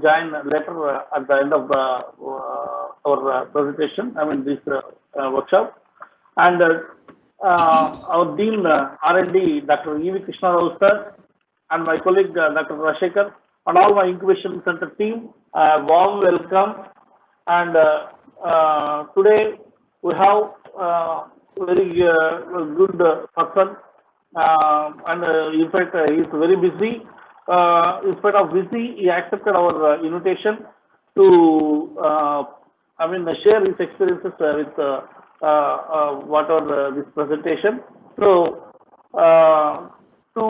join later at the end of the our presentation. I mean this workshop, and our Dean R&D, Dr. E.V. Krishna Rao sir, and my colleague Dr. Rashekar, and all my incubation center team, warm welcome. And today we have very good person, and in fact he is very busy. In spite of busy, he accepted our invitation to, I mean, share his experiences with whatever this presentation. So, to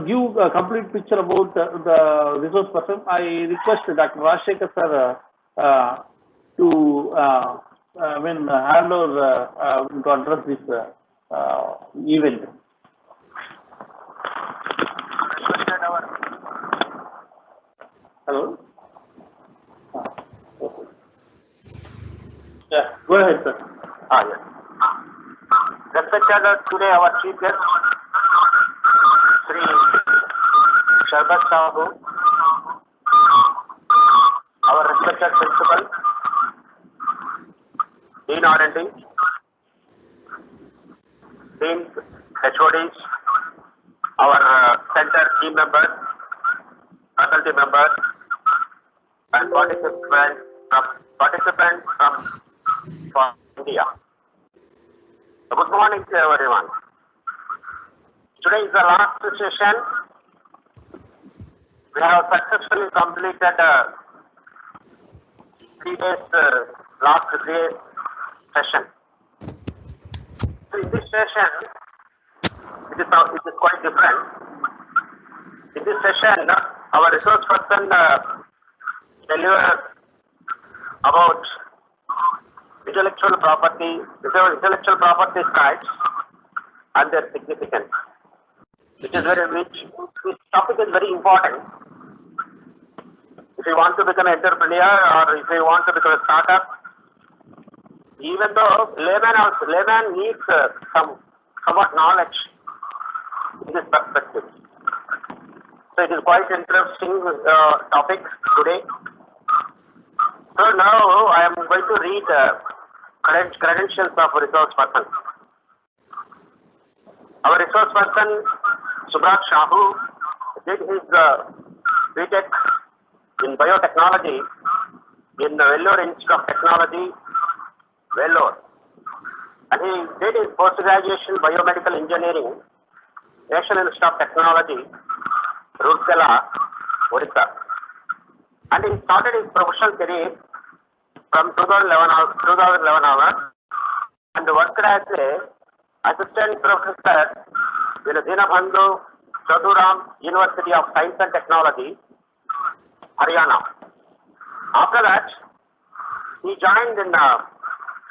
give a complete picture about the resource person, I request Dr. Rashekar sir to hand over to address this event. Hello? Okay. Yeah, go ahead, sir. Yes. Respected today our chief guest, Sri Sharbat Sahu, our respected principal, Dean R&D, Dean HODs, our center team members, faculty members, and participants from India. Good morning to everyone. Today is the last session. We have successfully completed last 3 days session. So in this session, it is quite different. In this session, our resource person delivers about intellectual property rights and their significance. This topic is very important. If you want to become an entrepreneur or if you want to become a startup, even though layman needs somewhat knowledge in this perspective. So it is quite interesting topic today. So now I am going to read credentials of resource person. Our resource person, Subrat Shahu, did his BTech in biotechnology in the Vellore Institute of Technology, Vellore. And he did his post-graduation biomedical engineering, National Institute of Technology, Rourkela, Odisha. And he started his professional career from 2011 onwards and worked as a assistant professor in the Dinabandhu Chaduram University of Science and Technology, Haryana. After that, he joined in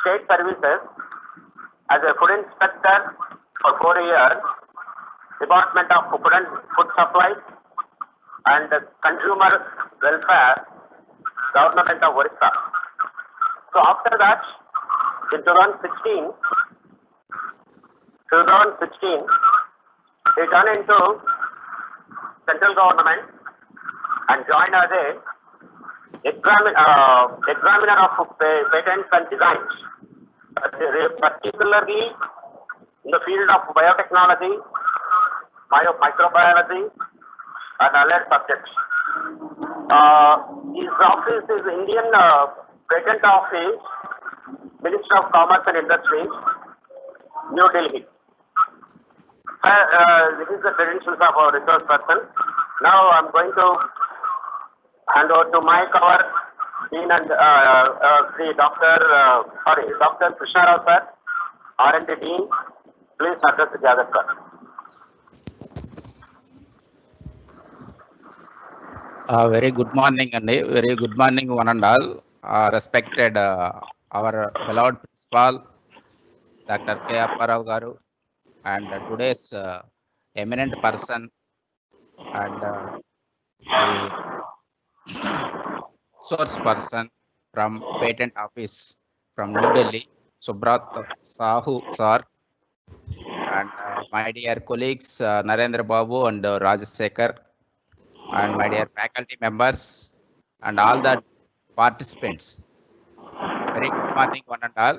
state services as a food inspector for 4 years, Department of Food Supply and Consumer Welfare, Government of Odisha. So after that, in 2016, he turned into central government and joined as a examiner of patents and designs, particularly in the field of biotechnology, microbiology, and allied subjects. His office is Indian Patent Office, Ministry of Commerce and Industry, New Delhi. This is the credentials of our resource person. Now I'm going to hand over to my cover Dean and Dr. Krishna Rao sir, R&D Dean. Please address the gather sir. Very good morning, and very good morning, one and all. Respected our beloved principal, Dr. K. Apparao Garu, and today's eminent person and the source person from Patent Office from New Delhi, Subrat Sahu sir, and my dear colleagues Narendra Babu and Rajasekhar, and my dear faculty members, and all the participants. Very good morning, one and all.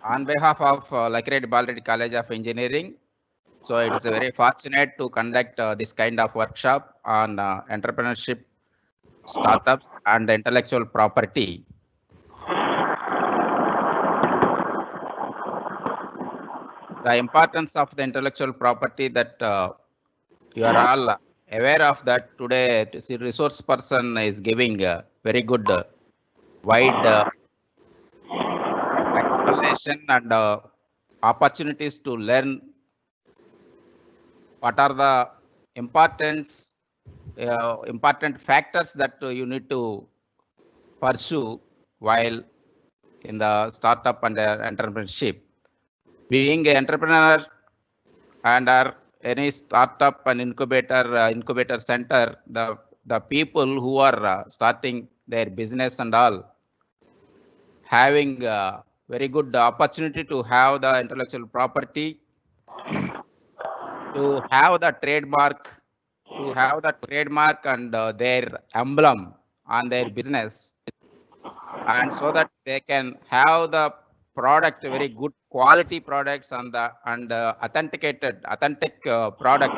On behalf of Lakireddy Balreddy College of Engineering, so it's very fortunate to conduct this kind of workshop on entrepreneurship, startups, and intellectual property. The importance of the intellectual property that you are all aware of that today. Resource person is giving very good wide explanation and opportunities to learn what are the important factors that you need to pursue while in the startup and entrepreneurship. Being an entrepreneur and any startup and incubator center, the people who are starting their business and all, having very good opportunity to have the intellectual property, to have the trademark, and their emblem on their business, and so that they can have the product, very good quality products and authentic product.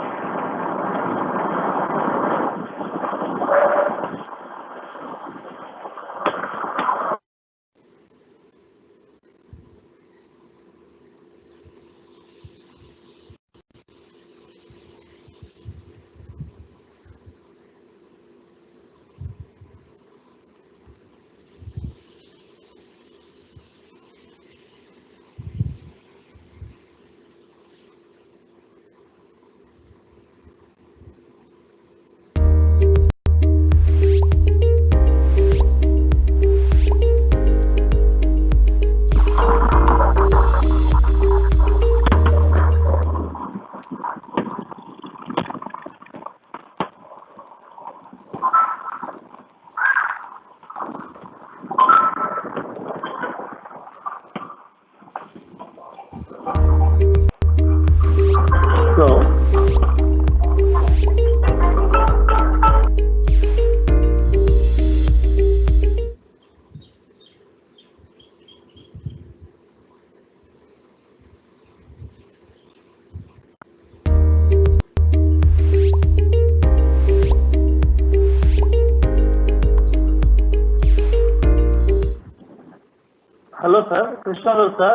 Hello, sir. Krishnarao, sir.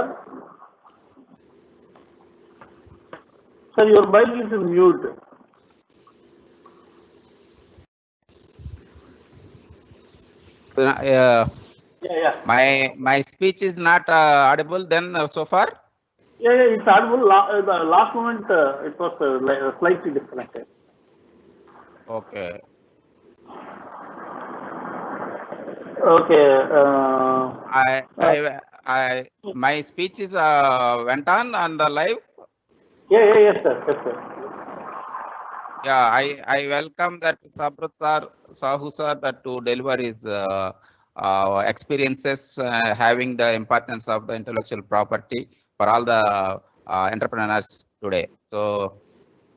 Sir, your mic is in mute. My speech is not audible then so far? Yeah, it's audible. The last moment it was slightly disconnected. Okay. Okay. My speech is went on the live. Yes, sir. Yes, sir. Yeah, I welcome that Sabrut sir, Sahu sir, that to deliver his experiences, having the importance of the intellectual property for all the entrepreneurs today. So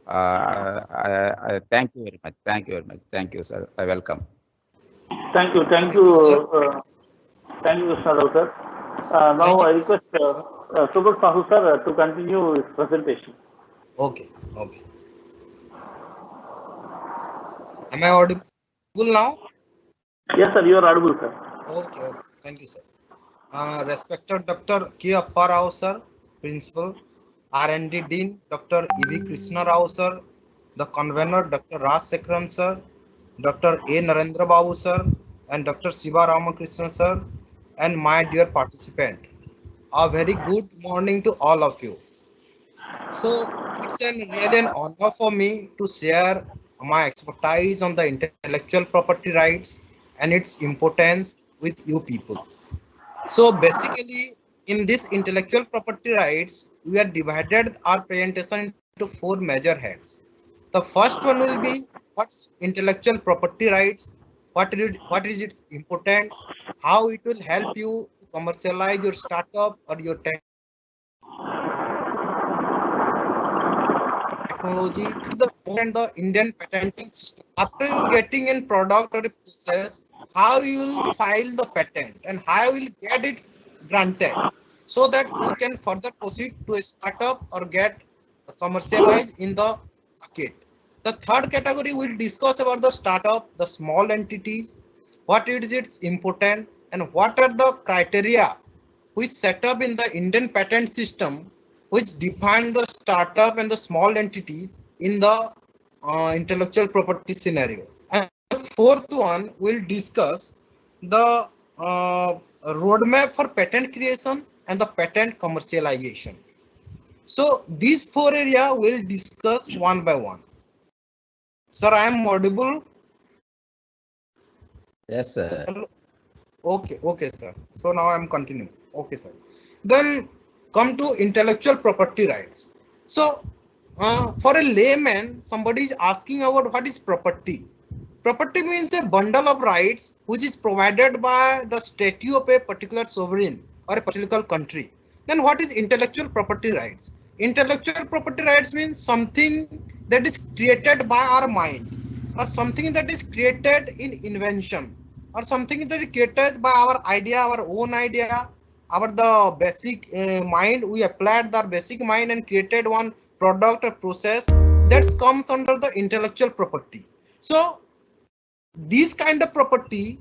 I thank you very much. Thank you very much. Thank you, sir. I welcome. Thank you, Krishnarao, sir. Now I request Subrat Sahu sir to continue his presentation. Okay. Am I audible now? Yes, sir. You are audible, sir. Okay. Thank you, sir. Respected Dr. K. Appa Rao, sir, Principal, R&D Dean, Dr. E.V. Krishna Rao, sir, the Convener, Dr. Raj Sekran, sir, Dr. A. Narendra Babu, sir, and Dr. Siva Ramakrishna, sir, and my dear participant. A very good morning to all of you. So it's really an honor for me to share my expertise on the intellectual property rights and its importance with you people. So basically, in this intellectual property rights, we are divided our presentation into 4 major heads. The first one will be what's intellectual property rights. what is its importance, how it will help you to commercialize your startup or your technology, and the Indian patenting system. After you getting in product or a process, how you will file the patent and how you will get it granted, so that you can further proceed to a startup or get commercialized in the market. The third category will discuss about the startup, the small entities, what is its important, and what are the criteria which set up in the Indian patent system which define the startup and the small entities in the intellectual property scenario. And the fourth one will discuss the roadmap for patent creation and the patent commercialization. So these four areas will discuss one by one. Sir, I am audible? Yes, sir. Okay, sir. So now I'm continuing. Okay, sir. Then come to intellectual property rights. So for a layman, somebody is asking about what is property. Property means a bundle of rights which is provided by the statute of a particular sovereign or a particular country. Then what is intellectual property rights? Intellectual property rights means something that is created by our mind, or something that is created in invention, or something that is created by our idea, our own idea, our the basic mind. We applied the basic mind and created one product or process that comes under the intellectual property. So these kind of property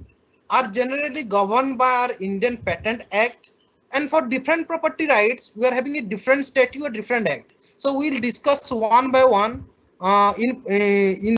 are generally governed by our Indian Patent Act, and for different property rights we are having a different statute or different act. So we'll discuss one by one in